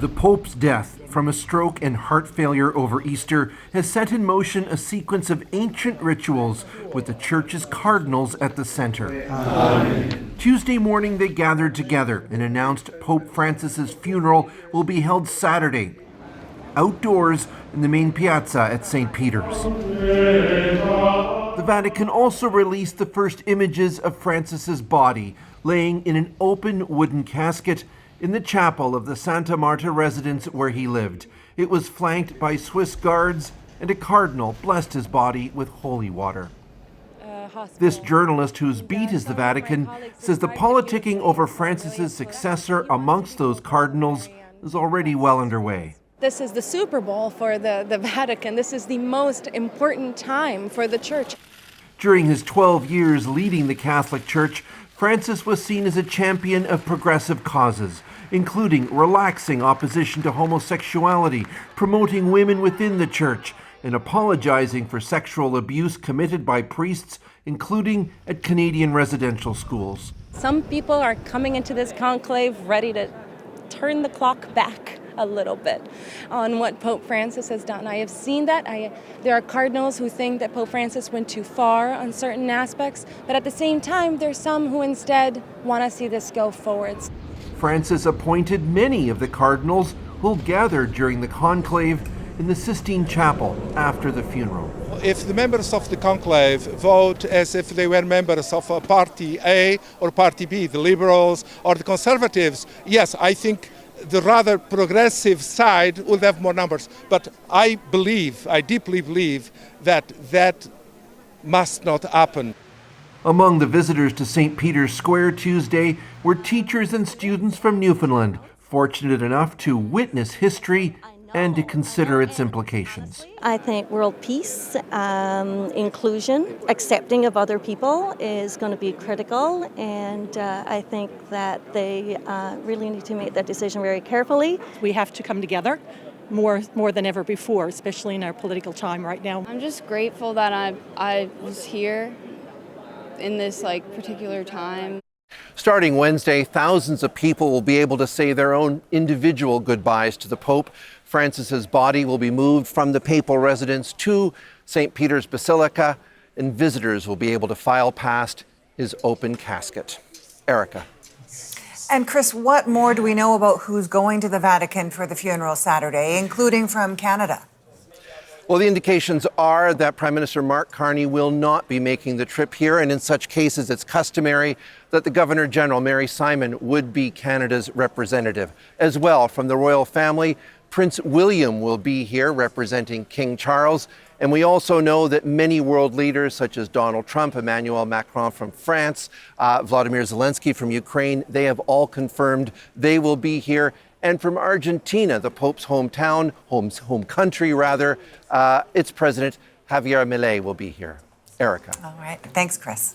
The Pope's death from a stroke and heart failure over Easter has set in motion a sequence of ancient rituals with the Church's cardinals at the center. Amen. Tuesday morning, they gathered together and announced Pope Francis's funeral will be held Saturday, outdoors in the main piazza at St. Peter's. The Vatican also released the first images of Francis's body, laying in an open wooden casket in the chapel of the Santa Marta residence where he lived. It was flanked by Swiss guards, and a cardinal blessed his body with holy water. This journalist, whose beat is the Vatican, says the politicking over Francis's successor amongst those cardinals is already well underway. This is the Super Bowl for the Vatican. This is the most important time for the Church. During his 12 years leading the Catholic Church, Francis was seen as a champion of progressive causes, including relaxing opposition to homosexuality, promoting women within the Church, and apologizing for sexual abuse committed by priests, including at Canadian residential schools. Some people are coming into this conclave ready to turn the clock back a little bit on what Pope Francis has done. I have seen that. There are cardinals who think that Pope Francis went too far on certain aspects, but at the same time, there's some who instead want to see this go forwards. Francis appointed many of the cardinals who'll gather during the conclave in the Sistine Chapel after the funeral. If the members of the conclave vote as if they were members of Party A or Party B, the Liberals or the Conservatives, yes, I think the rather progressive side will have more numbers. But I deeply believe that must not happen. Among the visitors to St. Peter's Square Tuesday were teachers and students from Newfoundland, fortunate enough to witness history and to consider its implications. I think world peace, inclusion, accepting of other people is going to be critical, and I think that they really need to make that decision very carefully. We have to come together more than ever before, especially in our political time right now. I'm just grateful that I was here in this particular time. Starting Wednesday, thousands of people will be able to say their own individual goodbyes to the Pope. Francis's body will be moved from the papal residence to St. Peter's Basilica, and visitors will be able to file past his open casket. Erica. And Chris, what more do we know about who's going to the Vatican for the funeral Saturday, including from Canada? Well, the indications are that Prime Minister Mark Carney will not be making the trip here, and in such cases it's customary that the Governor-General, Mary Simon, would be Canada's representative. As well, from the royal family, Prince William will be here representing King Charles, and we also know that many world leaders such as Donald Trump, Emmanuel Macron from France, Vladimir Zelensky from Ukraine, they have all confirmed they will be here. And from Argentina, the Pope's hometown, home country rather, its president, Javier Milei, will be here. Erica. All right. Thanks, Chris.